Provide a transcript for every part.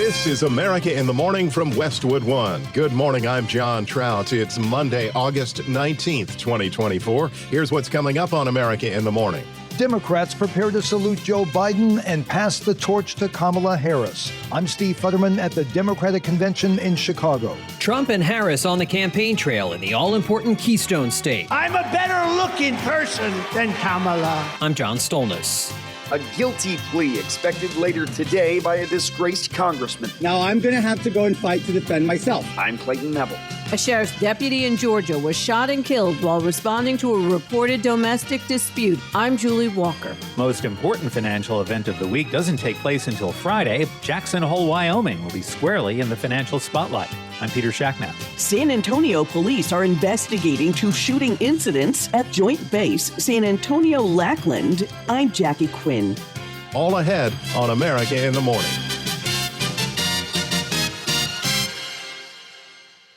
This is America in the Morning from Westwood One. Good morning, I'm John Trout. It's Monday, August 19th, 2024. Here's what's coming up on America in the Morning. Democrats prepare to salute Joe Biden and pass the torch to Kamala Harris. I'm Steve Futterman at the Democratic Convention in Chicago. Trump and Harris on the campaign trail in the all-important Keystone State. I'm a better-looking person than Kamala. I'm John Stolnis. A guilty plea expected later today by a disgraced congressman. Now I'm going to have to go and fight to defend myself. I'm Clayton Neville. A sheriff's deputy in Georgia was shot and killed while responding to a reported domestic dispute. I'm Julie Walker. Most important financial event of the week doesn't take place until Friday. Jackson Hole, Wyoming will be squarely in the financial spotlight. I'm Peter Shacknap. San Antonio police are investigating two shooting incidents at Joint Base San Antonio Lackland. I'm Jackie Quinn. All ahead on America in the Morning.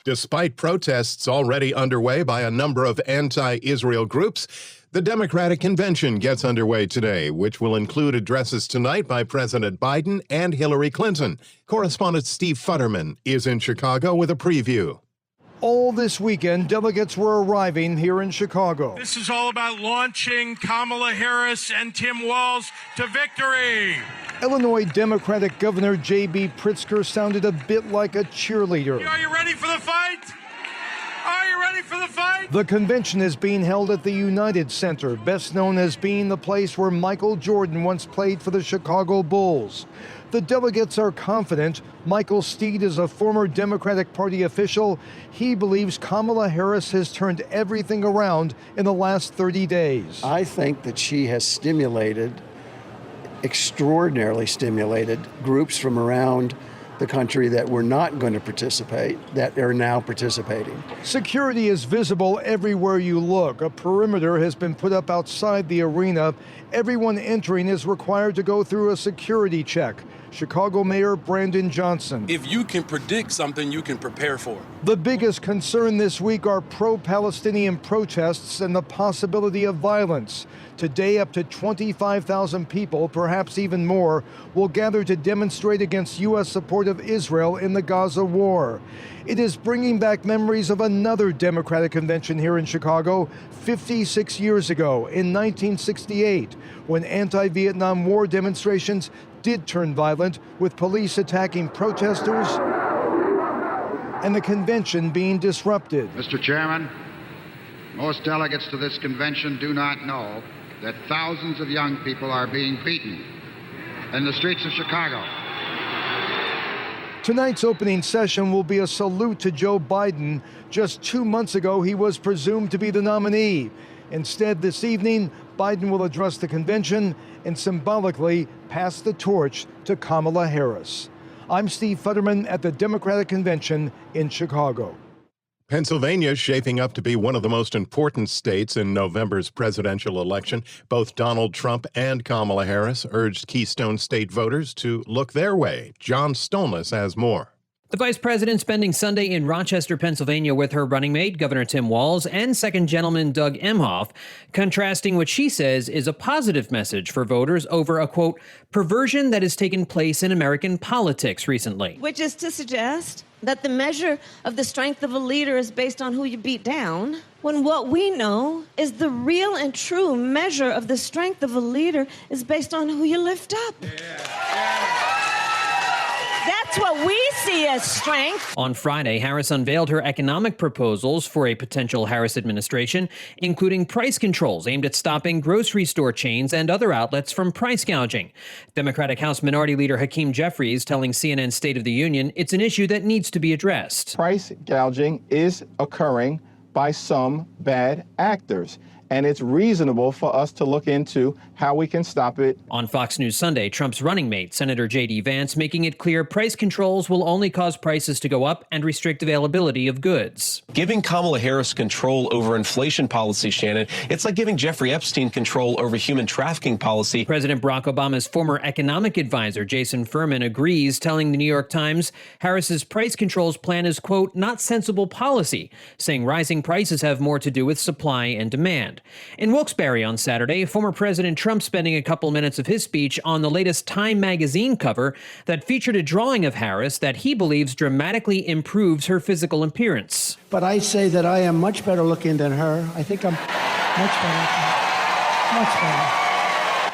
Despite protests already underway by a number of anti-Israel groups, the Democratic Convention gets underway today, which will include addresses tonight by President Biden and Hillary Clinton. Correspondent Steve Futterman is in Chicago with a preview. All this weekend, delegates were arriving here in Chicago. This is all about launching Kamala Harris and Tim Walz to victory. Illinois Democratic Governor J.B. Pritzker sounded a bit like a cheerleader. Are you ready for the fight? Are you ready for the fight? The convention is being held at the United Center, best known as being the place where Michael Jordan once played for the Chicago Bulls. The delegates are confident. Michael Steed is a former Democratic Party official. He believes Kamala Harris has turned everything around in the last 30 days. I think that she has extraordinarily stimulated groups from around the country that were not going to participate, that are now participating. Security is visible everywhere you look. A perimeter has been put up outside the arena. Everyone entering is required to go through a security check. Chicago Mayor Brandon Johnson. If you can predict something, you can prepare for it. The biggest concern this week are pro-Palestinian protests and the possibility of violence. Today, up to 25,000 people, perhaps even more, will gather to demonstrate against U.S. support of Israel in the Gaza war. It is bringing back memories of another Democratic convention here in Chicago 56 years ago in 1968, when anti-Vietnam War demonstrations did turn violent, with police attacking protesters and the convention being disrupted. Mr. Chairman, most delegates to this convention do not know that thousands of young people are being beaten in the streets of Chicago. Tonight's opening session will be a salute to Joe Biden. Just 2 months ago, he was presumed to be the nominee. Instead, this evening, Biden will address the convention and symbolically pass the torch to Kamala Harris. I'm Steve Futterman at the Democratic Convention in Chicago. Pennsylvania is shaping up to be one of the most important states in November's presidential election. Both Donald Trump and Kamala Harris urged Keystone State voters to look their way. John Stolnis has more. The vice president spending Sunday in Rochester, Pennsylvania with her running mate, Governor Tim Walz, and second gentleman Doug Emhoff, contrasting what she says is a positive message for voters over a, quote, perversion that has taken place in American politics recently. Which is to suggest that the measure of the strength of a leader is based on who you beat down, when what we know is the real and true measure of the strength of a leader is based on who you lift up. That's what we see as strength. On Friday, Harris unveiled her economic proposals for a potential Harris administration, including price controls aimed at stopping grocery store chains and other outlets from price gouging. Democratic House Minority Leader Hakeem Jeffries telling CNN State of the Union it's an issue that needs to be addressed. Price gouging is occurring by some bad actors, and it's reasonable for us to look into how we can stop it. On Fox News Sunday, Trump's running mate, Senator J.D. Vance, making it clear price controls will only cause prices to go up and restrict availability of goods. Giving Kamala Harris control over inflation policy, Shannon, it's like giving Jeffrey Epstein control over human trafficking policy. President Barack Obama's former economic advisor, Jason Furman, agrees, telling the New York Times Harris's price controls plan is, quote, not sensible policy, saying rising prices have more to do with supply and demand. weekend. In Wilkes-Barre on Saturday, former President Trump spending a couple minutes of his speech on the latest Time magazine cover that featured a drawing of Harris that he believes dramatically improves her physical appearance. But I say that I am much better looking than her. I think I'm much better. Much better.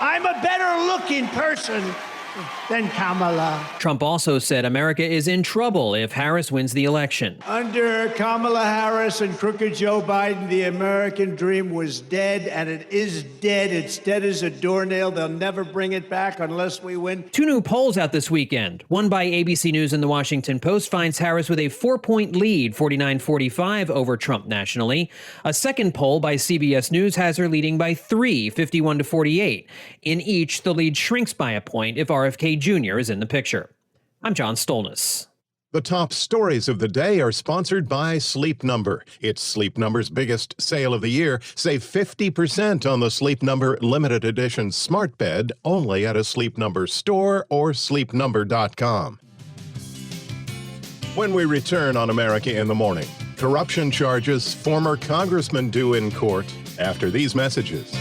I'm a better looking person than Kamala. Trump also said America is in trouble if Harris wins the election. Under Kamala Harris and crooked Joe Biden, the American dream was dead, and it is dead. It's dead as a doornail. They'll never bring it back unless we win. Two new polls out this weekend. One by ABC News and The Washington Post finds Harris with a 4-point lead, 49-45 over Trump nationally. A second poll by CBS News has her leading by 3, 51-48. In each, the lead shrinks by a point if RFK Jr. is in the picture. I'm John Stolnis. The top stories of the day are sponsored by Sleep Number. It's Sleep Number's biggest sale of the year. Save 50% on the Sleep Number limited edition smart bed only at a Sleep Number store or sleepnumber.com. When we return on America in the Morning, corruption charges former congressman due in court after these messages.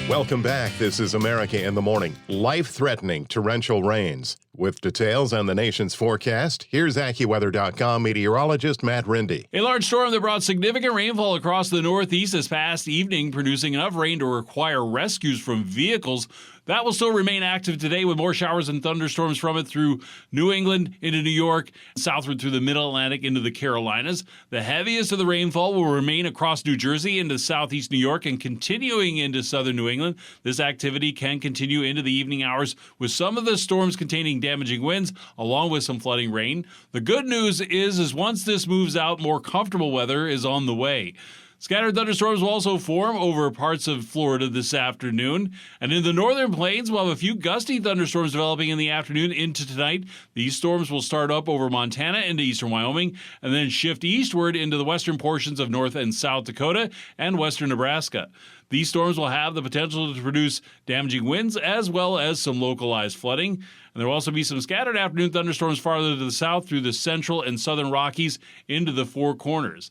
Welcome back. This is America in the Morning. Life-threatening torrential rains. With details on the nation's forecast, here's AccuWeather.com meteorologist Matt Rindy. A large storm that brought significant rainfall across the Northeast this past evening, producing enough rain to require rescues from vehicles. That will still remain active today with more showers and thunderstorms from it through New England into New York, southward through the Mid-Atlantic into the Carolinas. The heaviest of the rainfall will remain across New Jersey into southeast New York and continuing into southern New England. This activity can continue into the evening hours with some of the storms containing damaging winds along with some flooding rain. The good news is once this moves out, more comfortable weather is on the way. Scattered thunderstorms will also form over parts of Florida this afternoon. And in the northern plains, we'll have a few gusty thunderstorms developing in the afternoon into tonight. These storms will start up over Montana into eastern Wyoming and then shift eastward into the western portions of North and South Dakota and western Nebraska. These storms will have the potential to produce damaging winds as well as some localized flooding. And there will also be some scattered afternoon thunderstorms farther to the south through the central and southern Rockies into the Four Corners.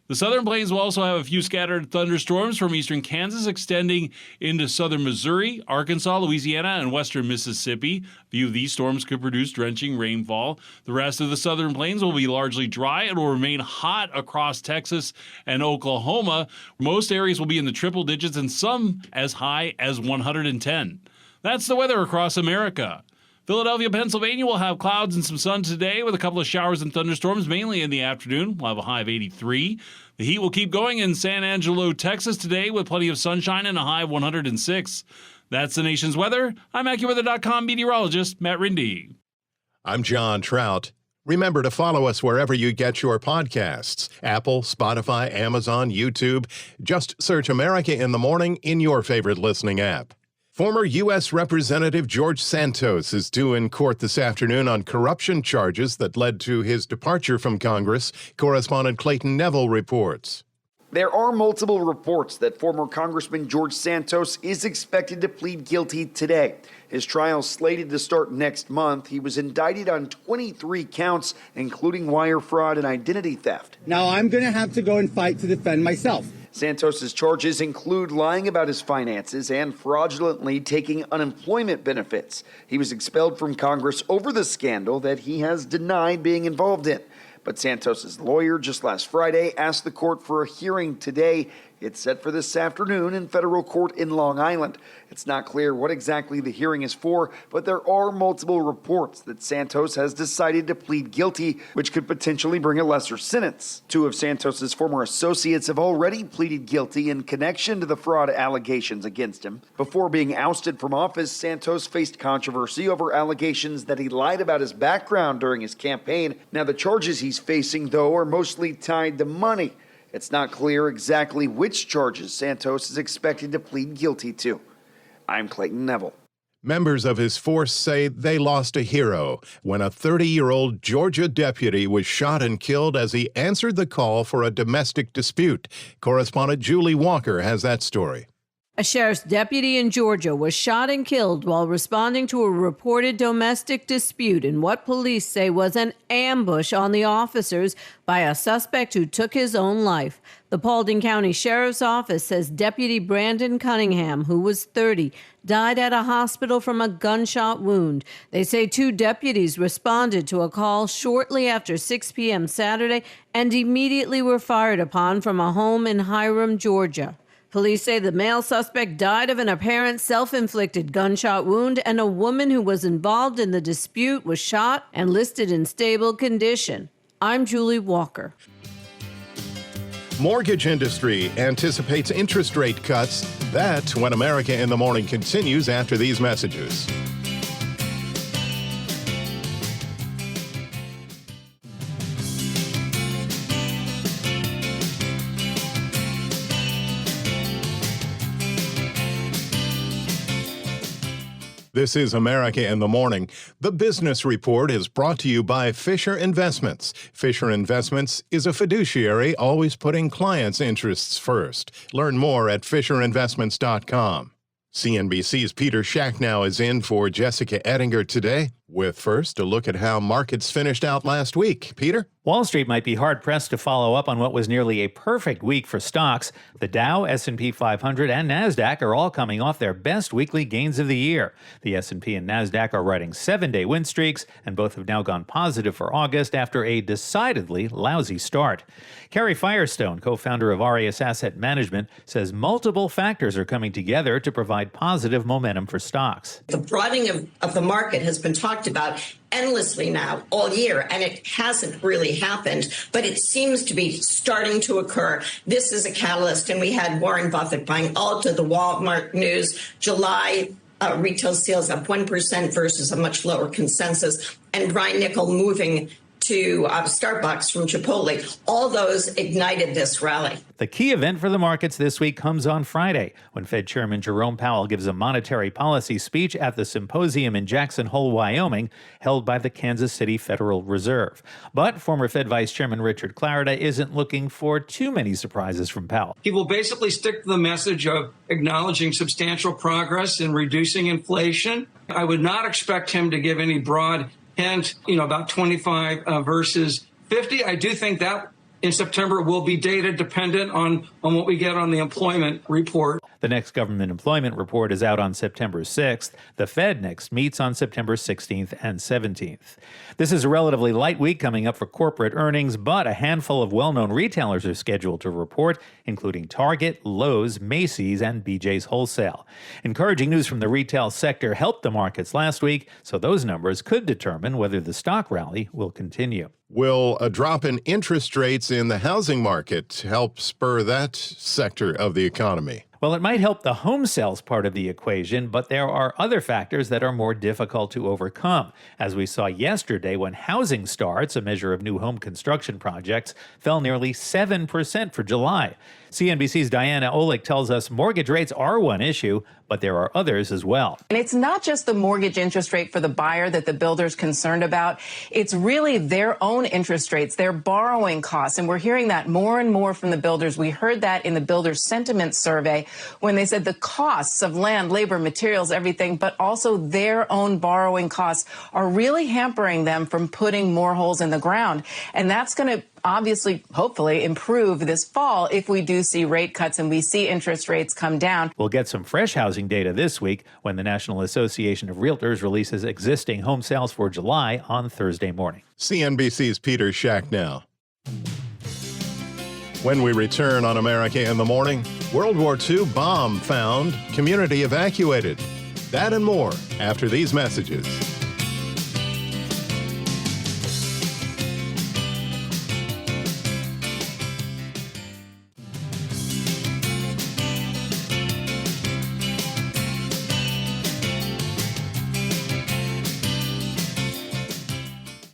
The southern plains will also have a few scattered thunderstorms from eastern Kansas extending into southern Missouri, Arkansas, Louisiana, and western Mississippi. A few of these storms could produce drenching rainfall. The rest of the southern plains will be largely dry. It will remain hot across Texas and Oklahoma. Most areas will be in the triple digits and some as high as 110. That's the weather across America. Philadelphia, Pennsylvania will have clouds and some sun today with a couple of showers and thunderstorms, mainly in the afternoon. We'll have a high of 83. The heat will keep going in San Angelo, Texas today with plenty of sunshine and a high of 106. That's the nation's weather. I'm AccuWeather.com meteorologist Matt Rindy. I'm John Trout. Remember to follow us wherever you get your podcasts. Apple, Spotify, Amazon, YouTube. Just search America in the Morning in your favorite listening app. Former U.S. Representative George Santos is due in court this afternoon on corruption charges that led to his departure from Congress. Correspondent Clayton Neville reports. There are multiple reports that former Congressman George Santos is expected to plead guilty today. His trial is slated to start next month. He was indicted on 23 counts, including wire fraud and identity theft. Now I'm going to have to go and fight to defend myself. Santos's charges include lying about his finances and fraudulently taking unemployment benefits. He was expelled from Congress over the scandal that he has denied being involved in. But Santos's lawyer just last Friday asked the court for a hearing today. It's set for this afternoon in federal court in Long Island. It's not clear what exactly the hearing is for, but there are multiple reports that Santos has decided to plead guilty, which could potentially bring a lesser sentence. Two of Santos's former associates have already pleaded guilty in connection to the fraud allegations against him. Before being ousted from office, Santos faced controversy over allegations that he lied about his background during his campaign. Now, the charges he's facing, though, are mostly tied to money. It's not clear exactly which charges Santos is expected to plead guilty to. I'm Clayton Neville. Members of his force say they lost a hero when a 30-year-old Georgia deputy was shot and killed as he answered the call for a domestic dispute. Correspondent Julie Walker has that story. A sheriff's deputy in Georgia was shot and killed while responding to a reported domestic dispute in what police say was an ambush on the officers by a suspect who took his own life. The Paulding County Sheriff's Office says Deputy Brandon Cunningham, who was 30, died at a hospital from a gunshot wound. They say 2 deputies responded to a call shortly after 6 p.m. Saturday and immediately were fired upon from a home in Hiram, Georgia. Police say the male suspect died of an apparent self-inflicted gunshot wound, and a woman who was involved in the dispute was shot and listed in stable condition. I'm Julie Walker. Mortgage industry anticipates interest rate cuts. That's when America in the Morning continues after these messages. This is America in the Morning. The Business Report is brought to you by Fisher Investments. Fisher Investments is a fiduciary, always putting clients' interests first. Learn more at FisherInvestments.com. CNBC's Peter Schacknow is in for Jessica Ettinger today, with first a look at how markets finished out last week. Peter? Wall Street might be hard-pressed to follow up on what was nearly a perfect week for stocks. The Dow, S&P 500, and NASDAQ are all coming off their best weekly gains of the year. The S&P and NASDAQ are riding 7-day win streaks, and both have now gone positive for August after a decidedly lousy start. Carrie Firestone, co-founder of Arias Asset Management, says multiple factors are coming together to provide positive momentum for stocks. The broadening of the market has been talked about endlessly now all year, and it hasn't really happened, but it seems to be starting to occur. This is a catalyst, and we had Warren Buffett buying Ulta, the Walmart news, July retail sales up 1% versus a much lower consensus, and Brian Niccol moving to Starbucks from Chipotle. All those ignited this rally. The key event for the markets this week comes on Friday, when Fed Chairman Jerome Powell gives a monetary policy speech at the symposium in Jackson Hole, Wyoming, held by the Kansas City Federal Reserve. But former Fed Vice Chairman Richard Clarida isn't looking for too many surprises from Powell. He will basically stick to the message of acknowledging substantial progress in reducing inflation. I would not expect him to give any broad hint, about 25 versus 50. I do think that in September will be data dependent on what we get on the employment report. The next government employment report is out on September 6th. The Fed next meets on September 16th and 17th. This is a relatively light week coming up for corporate earnings, but a handful of well-known retailers are scheduled to report, including Target, Lowe's, Macy's, and BJ's Wholesale. Encouraging news from the retail sector helped the markets last week, so those numbers could determine whether the stock rally will continue. Will a drop in interest rates in the housing market help spur that sector of the economy? Well, it might help the home sales part of the equation, but there are other factors that are more difficult to overcome, as we saw yesterday when housing starts, a measure of new home construction projects, fell nearly 7% for July. CNBC's Diana Olick tells us mortgage rates are one issue, but there are others as well. And it's not just the mortgage interest rate for the buyer that the builder's concerned about. It's really their own interest rates, their borrowing costs. And we're hearing that more and more from the builders. We heard that in the Builders Sentiment Survey when they said the costs of land, labor, materials, everything, but also their own borrowing costs are really hampering them from putting more holes in the ground. And that's going to obviously, hopefully, improve this fall if we do see rate cuts and we see interest rates come down. We'll get some fresh housing data this week when the National Association of Realtors releases existing home sales for July on Thursday morning. CNBC's Peter Schacknow. When we return on America in the Morning, World War II bomb found, community evacuated. That and more after these messages.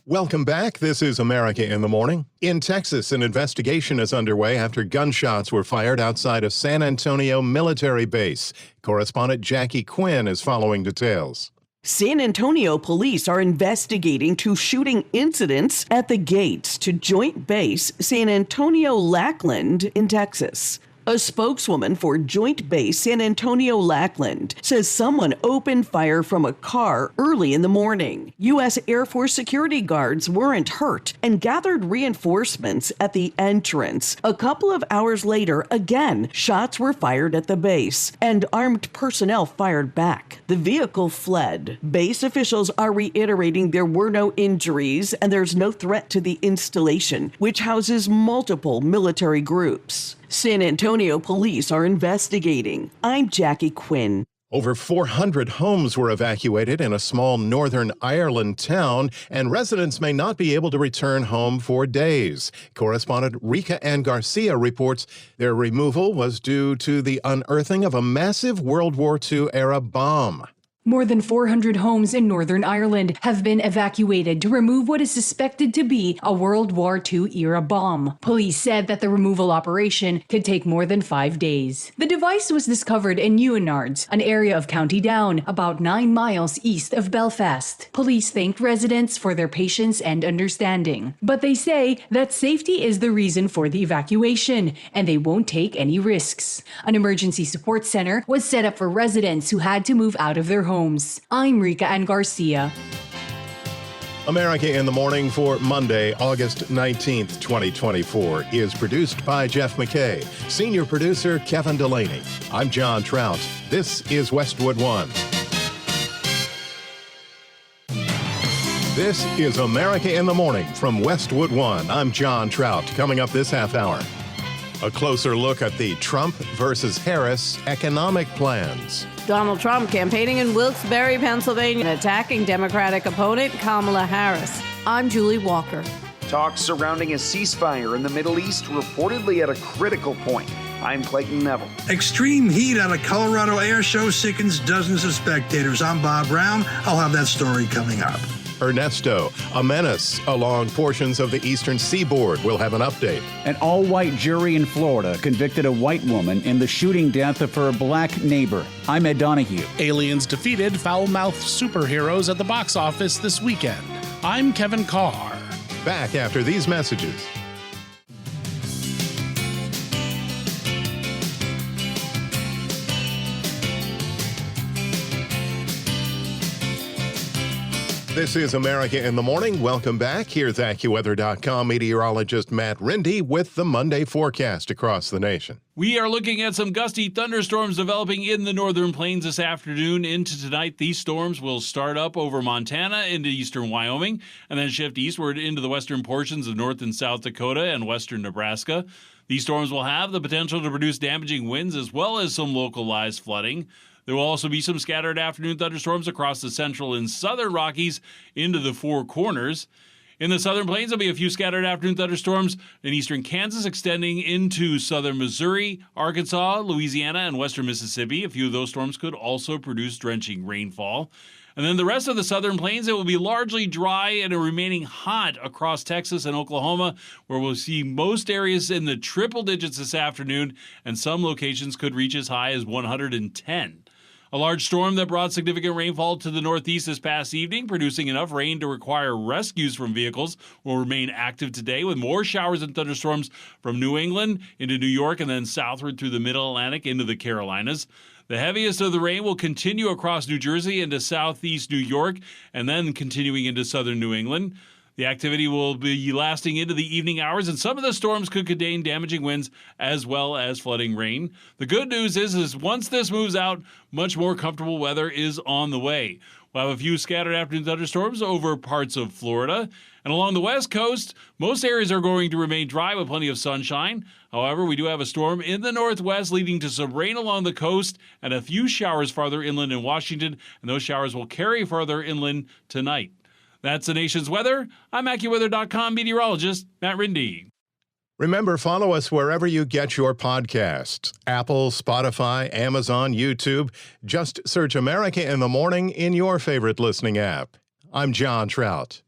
Welcome back. This is America in the Morning. In Texas, an investigation is underway after gunshots were fired outside a San Antonio military base. Correspondent Jackie Quinn is following details. San Antonio police are investigating two shooting incidents at the gates to Joint Base San Antonio Lackland in Texas. A spokeswoman for Joint Base San Antonio Lackland says someone opened fire from a car early in the morning. U.S. Air Force security guards weren't hurt and gathered reinforcements at the entrance. A couple of hours later, again, shots were fired at the base, and armed personnel fired back. The vehicle fled. Base officials are reiterating there were no injuries and there's no threat to the installation, which houses multiple military groups. San Antonio police are investigating. I'm Jackie Quinn. Over 400 homes were evacuated in a small Northern Ireland town, and residents may not be able to return home for days. Correspondent Rika Ann Garcia reports their removal was due to the unearthing of a massive World War II-era bomb. More than 400 homes in Northern Ireland have been evacuated to remove what is suspected to be a World War II-era bomb. Police said that the removal operation could take more than 5 days. The device was discovered in Newinards, an area of County Down, about 9 miles east of Belfast. Police thanked residents for their patience and understanding. But they say that safety is the reason for the evacuation, and they won't take any risks. An emergency support center was set up for residents who had to move out of their homes. I'm Rika Ann Garcia. America in the Morning for Monday, August 19th, 2024 is produced by Jeff McKay. Senior producer Kevin Delaney. I'm John Trout. This is Westwood One. This is America in the Morning from Westwood One. I'm John Trout. Coming up this half hour, a closer look at the Trump versus Harris economic plans. Donald Trump campaigning in Wilkes-Barre, Pennsylvania, attacking Democratic opponent Kamala Harris. I'm Julie Walker. Talks surrounding a ceasefire in the Middle East reportedly at a critical point. I'm Clayton Neville. Extreme heat at a Colorado air show sickens dozens of spectators. I'm Bob Brown. I'll have that story coming up. Ernesto, a menace along portions of the eastern seaboard. We'll have an update. An all-white jury in Florida convicted a white woman in the shooting death of her black neighbor. I'm Ed Donahue. Aliens defeated foul-mouthed superheroes at the box office this weekend. I'm Kevin Carr. Back after these messages. This is America in the Morning. Welcome back. Here's AccuWeather.com meteorologist Matt Rindy with the Monday forecast across the nation. We are looking at some gusty thunderstorms developing in the northern plains this afternoon into tonight. These storms will start up over Montana into eastern Wyoming and then shift eastward into the western portions of North and South Dakota and western Nebraska. These storms will have the potential to produce damaging winds as well as some localized flooding. There will also be some scattered afternoon thunderstorms across the central and southern Rockies into the Four Corners. In the southern plains, there'll be a few scattered afternoon thunderstorms in eastern Kansas extending into southern Missouri, Arkansas, Louisiana, and western Mississippi. A few of those storms could also produce drenching rainfall. And then the rest of the southern plains, it will be largely dry and remaining hot across Texas and Oklahoma, where we'll see most areas in the triple digits this afternoon, and some locations could reach as high as 110. A large storm that brought significant rainfall to the northeast this past evening, producing enough rain to require rescues from vehicles, will remain active today with more showers and thunderstorms from New England into New York and then southward through the middle Atlantic into the Carolinas. The heaviest of the rain will continue across New Jersey into southeast New York and then continuing into southern New England. The activity will be lasting into the evening hours, and some of the storms could contain damaging winds as well as flooding rain. The good news is once this moves out, much more comfortable weather is on the way. We'll have a few scattered afternoon thunderstorms over parts of Florida. And along the west coast, most areas are going to remain dry with plenty of sunshine. However, we do have a storm in the northwest leading to some rain along the coast and a few showers farther inland in Washington, and those showers will carry farther inland tonight. That's the nation's weather. I'm AccuWeather.com meteorologist Matt Rindy. Remember, follow us wherever you get your podcasts. Apple, Spotify, Amazon, YouTube. Just search America in the Morning in your favorite listening app. I'm John Trout.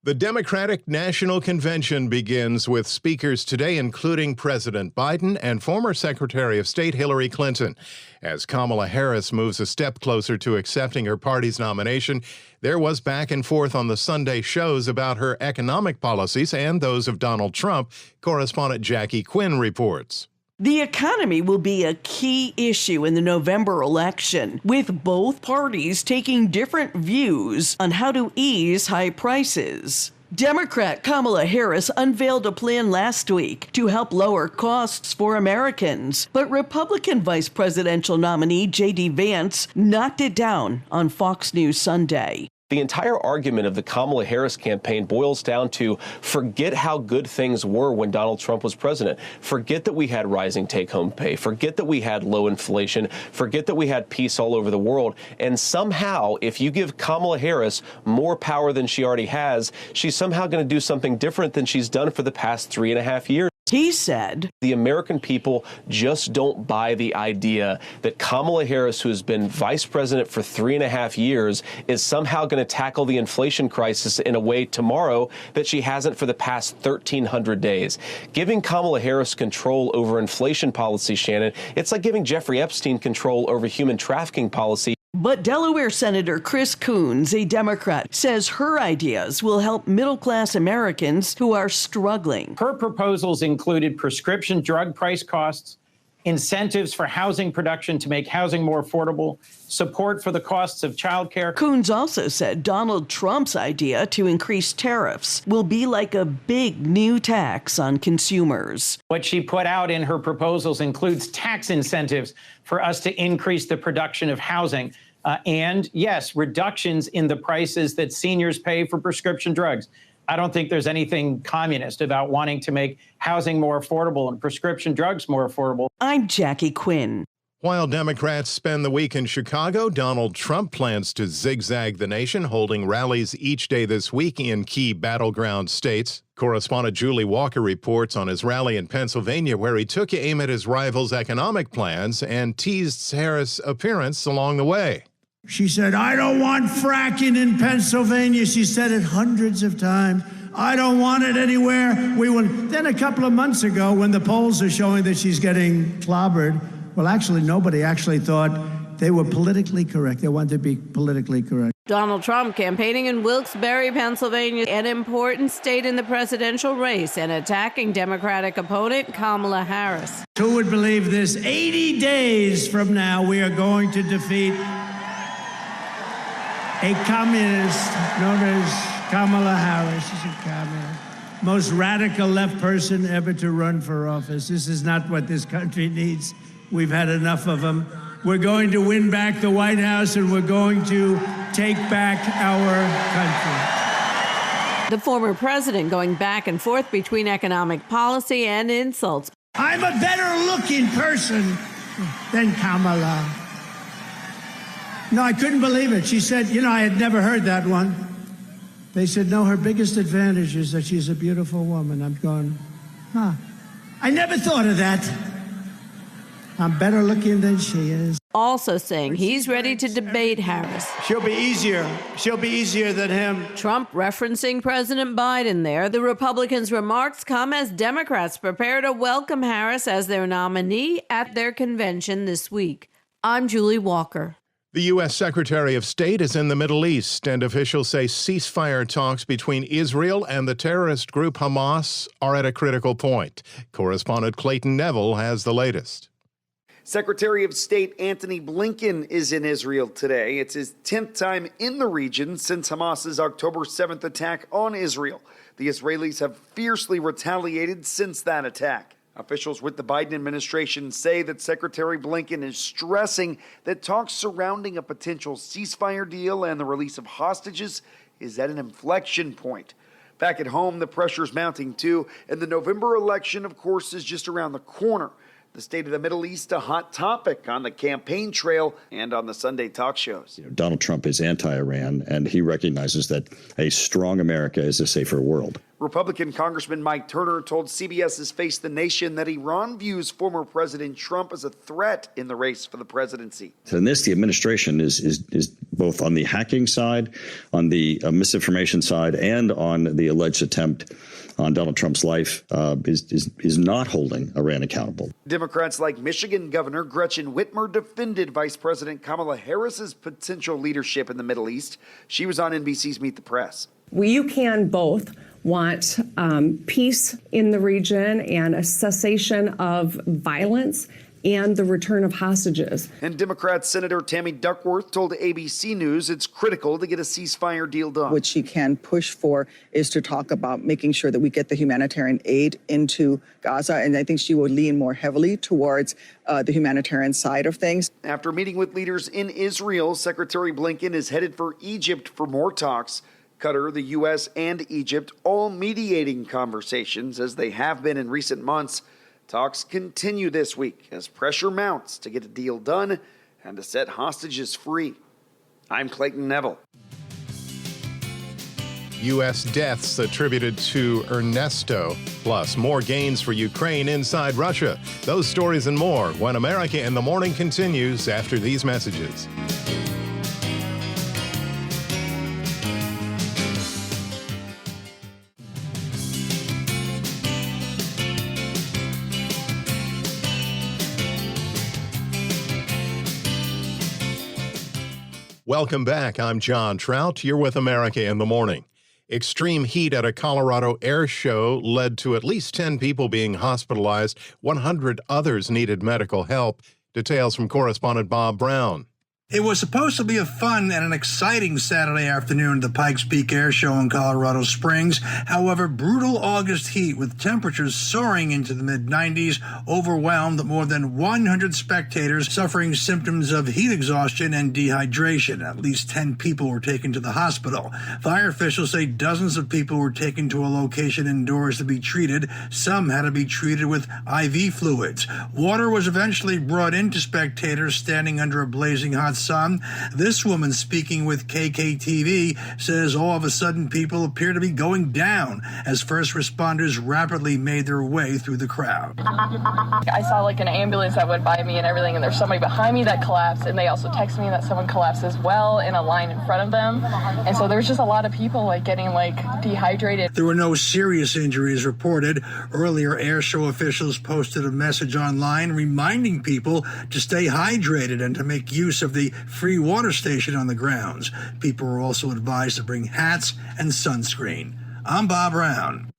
The Democratic National Convention begins with speakers today, including President Biden and former Secretary of State Hillary Clinton. As Kamala Harris moves a step closer to accepting her party's nomination, there was back and forth on the Sunday shows about her economic policies and those of Donald Trump. Correspondent Jackie Quinn reports. The economy will be a key issue in the November election, with both parties taking different views on how to ease high prices. Democrat Kamala Harris unveiled a plan last week to help lower costs for Americans, but Republican vice presidential nominee J.D. Vance knocked it down on Fox News Sunday. The entire argument of the Kamala Harris campaign boils down to forget how good things were when Donald Trump was president. Forget that we had rising take-home pay. Forget that we had low inflation. Forget that we had peace all over the world. And somehow, if you give Kamala Harris more power than she already has, she's somehow going to do something different than she's done for the past 3.5 years. He said, the American people just don't buy the idea that Kamala Harris, who has been vice president for 3.5 years, is somehow going to tackle the inflation crisis in a way tomorrow that she hasn't for the past 1,300 days. Giving Kamala Harris control over inflation policy, Shannon, it's like giving Jeffrey Epstein control over human trafficking policy. But Delaware Senator Chris Coons, a Democrat, says her ideas will help middle-class Americans who are struggling. Her proposals included prescription drug price costs, incentives for housing production to make housing more affordable, support for the costs of childcare. Coons also said Donald Trump's idea to increase tariffs will be like a big new tax on consumers. What she put out in her proposals includes tax incentives for us to increase the production of housing. And yes, reductions in the prices that seniors pay for prescription drugs. I don't think there's anything communist about wanting to make housing more affordable and prescription drugs more affordable. I'm Jackie Quinn. While Democrats spend the week in Chicago, Donald Trump plans to zigzag the nation, holding rallies each day this week in key battleground states. Correspondent Julie Walker reports on his rally in Pennsylvania, where he took aim at his rival's economic plans and teased Harris' appearance along the way. She said, I don't want fracking in Pennsylvania. She said it hundreds of times. I don't want it anywhere. Then a couple of months ago, when the polls are showing that she's getting clobbered, well, actually, nobody actually thought they were politically correct. They wanted to be politically correct. Donald Trump campaigning in Wilkes-Barre, Pennsylvania, an important state in the presidential race, and attacking Democratic opponent Kamala Harris. Who would believe this? 80 days from now, we are going to defeat a communist known as Kamala Harris. She's a communist. Most radical left person ever to run for office. This is not what this country needs. We've had enough of them. We're going to win back the White House, and we're going to take back our country. The former president going back and forth between economic policy and insults. I'm a better looking person than Kamala. No, I couldn't believe it. She said, I had never heard that one. They said, no, her biggest advantage is that she's a beautiful woman. I'm going, I never thought of that. I'm better looking than she is. Also saying he's ready to debate Harris. She'll be easier. She'll be easier than him. Trump referencing President Biden there. The Republicans' remarks come as Democrats prepare to welcome Harris as their nominee at their convention this week. I'm Julie Walker. The U.S. Secretary of State is in the Middle East, and officials say ceasefire talks between Israel and the terrorist group Hamas are at a critical point. Correspondent Clayton Neville has the latest. Secretary of State Antony Blinken is in Israel today. It's his 10th time in the region since Hamas's October 7th attack on Israel. The Israelis have fiercely retaliated since that attack. Officials with the Biden administration say that Secretary Blinken is stressing that talks surrounding a potential ceasefire deal and the release of hostages is at an inflection point. Back at home, the pressure's mounting too, and the November election, of course, is just around the corner. The state of the Middle East, a hot topic on the campaign trail and on the Sunday talk shows. Donald Trump is anti-Iran, and he recognizes that a strong America is a safer world. Republican Congressman Mike Turner told CBS's Face the Nation that Iran views former President Trump as a threat in the race for the presidency. So in this, the administration is both on the hacking side, on the misinformation side, and on the alleged attempt on Donald Trump's life is not holding Iran accountable. Democrats like Michigan Governor Gretchen Whitmer defended Vice President Kamala Harris's potential leadership in the Middle East. She was on NBC's Meet the Press. You can both want peace in the region and a cessation of violence and the return of hostages. And Democrat Senator Tammy Duckworth told ABC News it's critical to get a ceasefire deal done. What she can push for is to talk about making sure that we get the humanitarian aid into Gaza, and I think she will lean more heavily towards the humanitarian side of things. After meeting with leaders in Israel, Secretary Blinken is headed for Egypt for more talks. Qatar, the U.S., and Egypt all mediating conversations as they have been in recent months. Talks continue this week as pressure mounts to get a deal done and to set hostages free. I'm Clayton Neville. U.S. deaths attributed to Ernesto, plus more gains for Ukraine inside Russia. Those stories and more when America in the Morning continues after these messages. Welcome back. I'm John Trout. You're with America in the Morning. Extreme heat at a Colorado air show led to at least 10 people being hospitalized. 100 others needed medical help. Details from correspondent Bob Brown. It was supposed to be a fun and an exciting Saturday afternoon at the Pikes Peak Air Show in Colorado Springs. However, brutal August heat with temperatures soaring into the mid-90s overwhelmed more than 100 spectators suffering symptoms of heat exhaustion and dehydration. At least 10 people were taken to the hospital. Fire officials say dozens of people were taken to a location indoors to be treated. Some had to be treated with IV fluids. Water was eventually brought into spectators standing under a blazing hot sun. This woman, speaking with KKTV, says all of a sudden people appear to be going down as first responders rapidly made their way through the crowd. I saw like an ambulance that went by me and everything, and there's somebody behind me that collapsed, and they also texted me that someone collapsed as well in a line in front of them. And so there's just a lot of people like getting like dehydrated. There were no serious injuries reported. Earlier, air show officials posted a message online reminding people to stay hydrated and to make use of the free water station on the grounds. People were also advised to bring hats and sunscreen. I'm Bob Brown.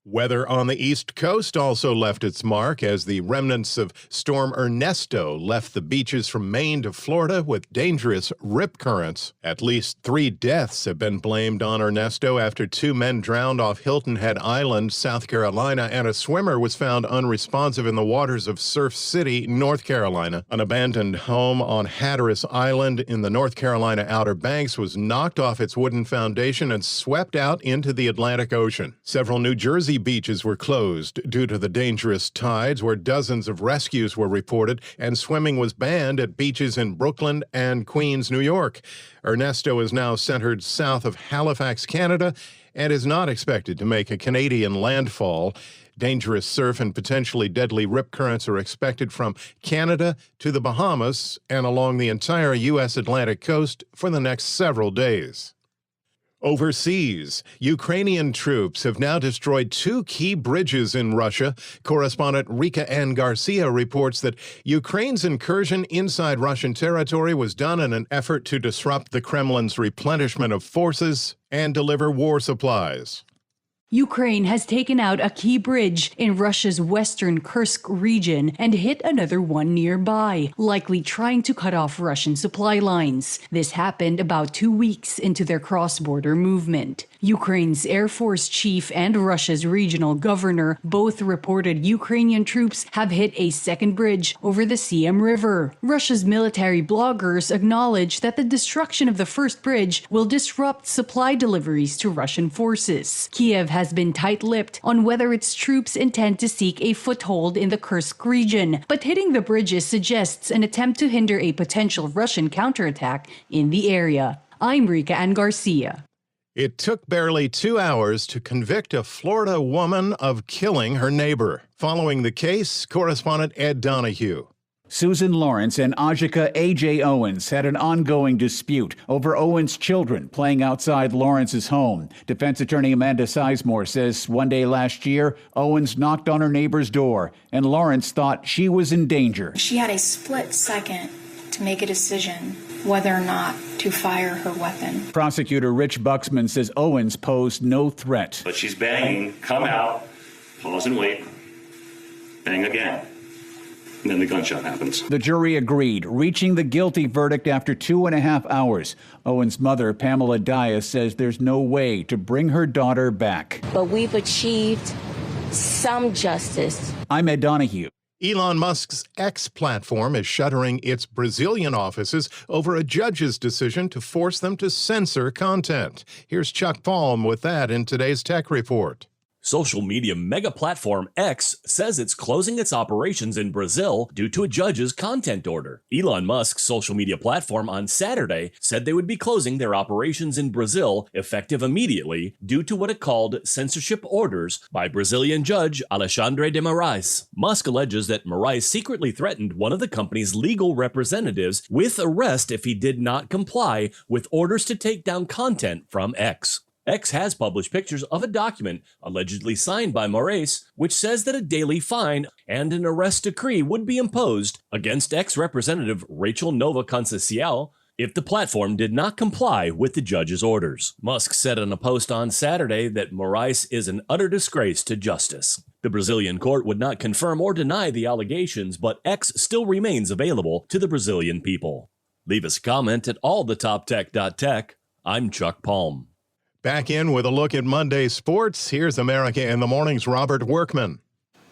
Weather on the East Coast also left its mark as the remnants of Storm Ernesto left the beaches from Maine to Florida with dangerous rip currents. At least 3 deaths have been blamed on Ernesto after 2 men drowned off Hilton Head Island, South Carolina, and a swimmer was found unresponsive in the waters of Surf City, North Carolina. An abandoned home on Hatteras Island in the North Carolina Outer Banks was knocked off its wooden foundation and swept out into the Atlantic Ocean. Several New Jersey beaches were closed due to the dangerous tides, where dozens of rescues were reported, and swimming was banned at beaches in Brooklyn and Queens, New York. Ernesto is now centered south of Halifax, Canada, and is not expected to make a Canadian landfall. Dangerous surf and potentially deadly rip currents are expected from Canada to the Bahamas and along the entire U.S. Atlantic coast for the next several days. Overseas, Ukrainian troops have now destroyed 2 key bridges in Russia. Correspondent Rika Ann Garcia reports that Ukraine's incursion inside Russian territory was done in an effort to disrupt the Kremlin's replenishment of forces and deliver war supplies. Ukraine has taken out a key bridge in Russia's western Kursk region and hit another one nearby, likely trying to cut off Russian supply lines. This happened about 2 weeks into their cross-border movement. Ukraine's Air Force chief and Russia's regional governor both reported Ukrainian troops have hit a second bridge over the Siem River. Russia's military bloggers acknowledge that the destruction of the first bridge will disrupt supply deliveries to Russian forces. Kiev has been tight-lipped on whether its troops intend to seek a foothold in the Kursk region, but hitting the bridges suggests an attempt to hinder a potential Russian counterattack in the area. I'm Rika Ann Garcia. It took barely 2 hours to convict a Florida woman of killing her neighbor. Following the case, correspondent Ed Donahue. Susan Lawrence and Ajika A.J. Owens had an ongoing dispute over Owens' children playing outside Lawrence's home. Defense attorney Amanda Sizemore says one day last year, Owens knocked on her neighbor's door, and Lawrence thought she was in danger. She had a split second to make a decision whether or not to fire her weapon. Prosecutor Rich Buxman says Owens posed no threat. But she's banging, come out, pause and wait, bang again. And then the gunshot happens. The jury agreed, reaching the guilty verdict after 2.5 hours. Owens' mother, Pamela Dias, says there's no way to bring her daughter back. But we've achieved some justice. I'm Ed Donahue. Elon Musk's X platform is shuttering its Brazilian offices over a judge's decision to force them to censor content. Here's Chuck Palm with that in today's Tech Report. Social media mega platform X says it's closing its operations in Brazil due to a judge's content order. Elon Musk's social media platform on Saturday said they would be closing their operations in Brazil effective immediately due to what it called censorship orders by Brazilian judge Alexandre de Moraes. Musk alleges that Moraes secretly threatened one of the company's legal representatives with arrest if he did not comply with orders to take down content from X. X has published pictures of a document allegedly signed by Moraes, which says that a daily fine and an arrest decree would be imposed against X representative Rachel Nova Conceição if the platform did not comply with the judge's orders. Musk said in a post on Saturday that Moraes is an utter disgrace to justice. The Brazilian court would not confirm or deny the allegations, but X still remains available to the Brazilian people. Leave us a comment at allthetoptech.tech. I'm Chuck Palm. Back in with a look at Monday's sports. Here's America in the Morning's Robert Workman.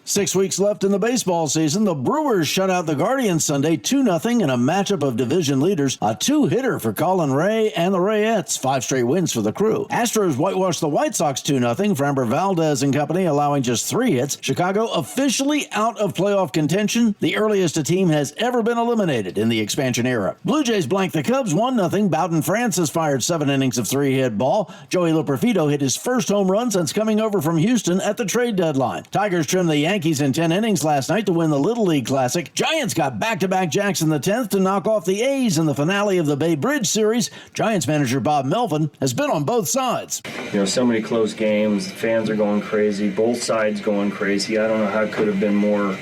6 weeks left in the baseball season. The Brewers shut out the Guardians Sunday 2-0 in a matchup of division leaders. A two-hitter for Colin Ray and the Rayettes. 5 straight wins for the Crew. Astros whitewashed the White Sox 2-0. Framber Valdez and company allowing just 3 hits. Chicago officially out of playoff contention, the earliest a team has ever been eliminated in the expansion era. Blue Jays blanked the Cubs 1-0. Bowden Francis fired 7 innings of 3-hit ball. Joey Loperfido hit his first home run since coming over from Houston at the trade deadline. Tigers trimmed the Yankees in 10 innings last night to win the Little League Classic. Giants got back-to-back jacks in the 10th to knock off the A's in the finale of the Bay Bridge Series. Giants manager Bob Melvin has been on both sides. So many close games. Fans are going crazy. Both sides going crazy. I don't know how it could have been more,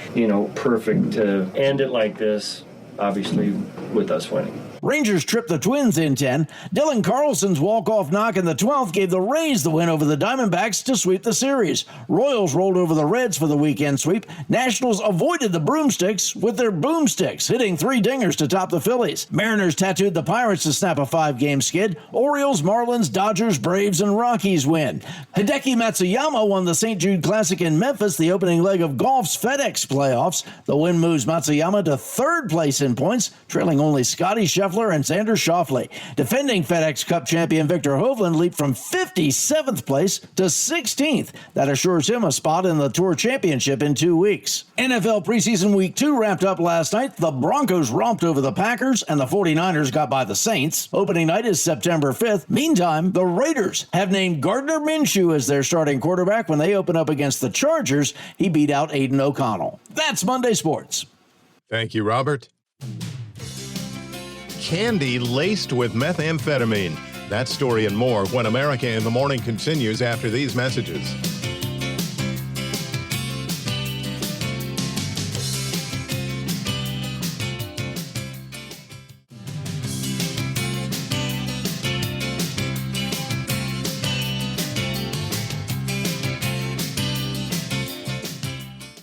perfect to end it like this, obviously, with us winning. Rangers tripped the Twins in 10. Dylan Carlson's walk-off knock in the 12th gave the Rays the win over the Diamondbacks to sweep the series. Royals rolled over the Reds for the weekend sweep. Nationals avoided the broomsticks with their boomsticks, hitting 3 dingers to top the Phillies. Mariners tattooed the Pirates to snap a 5-game skid. Orioles, Marlins, Dodgers, Braves, and Rockies win. Hideki Matsuyama won the St. Jude Classic in Memphis, the opening leg of golf's FedEx playoffs. The win moves Matsuyama to 3rd place in points, trailing only Scotty Scheffler and Xander Schauffele. Defending FedEx Cup champion Victor Hovland leaped from 57th place to 16th. That assures him a spot in the Tour Championship in 2 weeks. NFL preseason week 2 wrapped up last night. The Broncos romped over the Packers and the 49ers got by the Saints. Opening night is September 5th. Meantime, the Raiders have named Gardner Minshew as their starting quarterback when they open up against the Chargers. He beat out Aiden O'Connell. That's Monday Sports. Thank you, Robert. Candy laced with methamphetamine. That story and more when America in the Morning continues after these messages.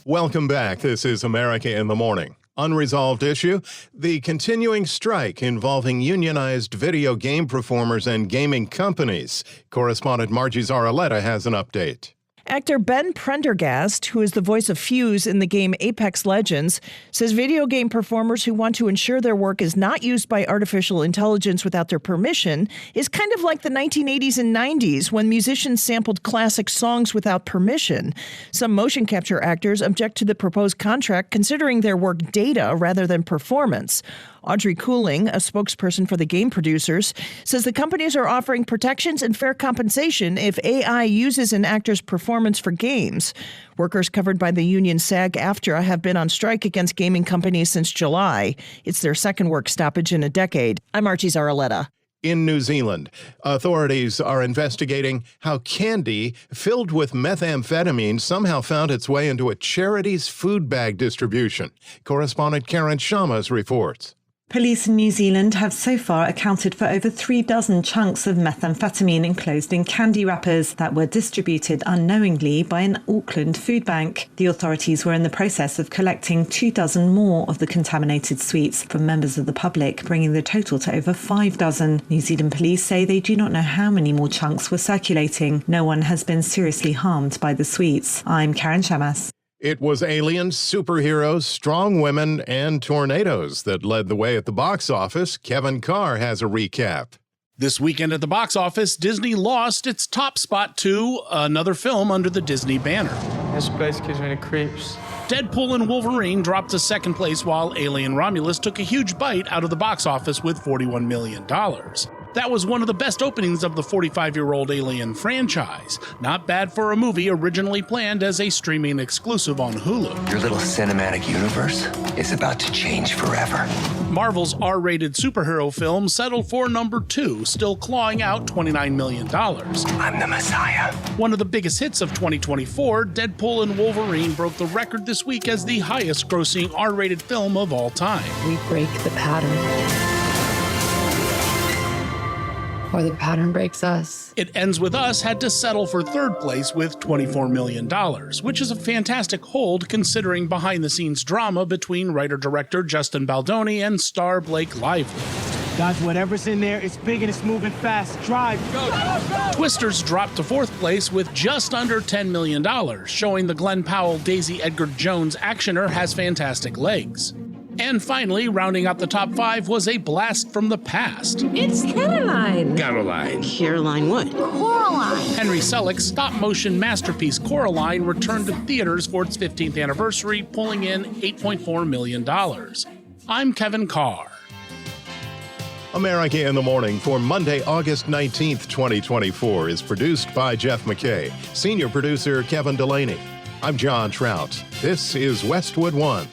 Welcome back. This is America in the Morning. Unresolved issue, the continuing strike involving unionized video game performers and gaming companies. Correspondent Margie Zaraletta has an update. Actor Ben Prendergast, who is the voice of Fuse in the game Apex Legends, says video game performers who want to ensure their work is not used by artificial intelligence without their permission is kind of like the 1980s and 90s when musicians sampled classic songs without permission. Some motion capture actors object to the proposed contract, considering their work data rather than performance. Audrey Cooling, a spokesperson for the game producers, says the companies are offering protections and fair compensation if AI uses an actor's performance for games. Workers covered by the union SAG-AFTRA have been on strike against gaming companies since July. It's their second work stoppage in a decade. I'm Archie Zaraletta. In New Zealand, authorities are investigating how candy filled with methamphetamine somehow found its way into a charity's food bag distribution. Correspondent Karen Shamas reports. Police in New Zealand have so far accounted for over 3 dozen chunks of methamphetamine enclosed in candy wrappers that were distributed unknowingly by an Auckland food bank. The authorities were in the process of collecting 2 dozen more of the contaminated sweets from members of the public, bringing the total to over 5 dozen. New Zealand police say they do not know how many more chunks were circulating. No one has been seriously harmed by the sweets. I'm Karen Shamas. It was aliens, superheroes, strong women, and tornadoes that led the way at the box office. Kevin Carr has a recap. This weekend at the box office, Disney lost its top spot to another film under the Disney banner. This place gives me the creeps. Deadpool and Wolverine dropped to second place, while Alien Romulus took a huge bite out of the box office with $41 million. That was one of the best openings of the 45-year-old Alien franchise. Not bad for a movie originally planned as a streaming exclusive on Hulu. Your little cinematic universe is about to change forever. Marvel's R-rated superhero film settled for number 2, still clawing out $29 million. I'm the Messiah. One of the biggest hits of 2024, Deadpool and Wolverine broke the record this week as the highest-grossing R-rated film of all time. We break the pattern. Or the pattern breaks us. It Ends With Us had to settle for third place with $24 million, which is a fantastic hold considering behind-the-scenes drama between writer-director Justin Baldoni and star Blake Lively. Guys, whatever's in there, it's big and it's moving fast. Drive, go, go, go! Twisters dropped to fourth place with just under $10 million, showing the Glenn Powell, Daisy Edgar Jones actioner has fantastic legs. And finally, rounding out the top 5 was A Blast from the Past. It's Caroline. Caroline what? Coraline. Henry Selick's stop-motion masterpiece Coraline returned to theaters for its 15th anniversary, pulling in $8.4 million. I'm Kevin Carr. America in the Morning for Monday, August 19th, 2024 is produced by Jeff McKay. Senior producer Kevin Delaney. I'm John Trout. This is Westwood One.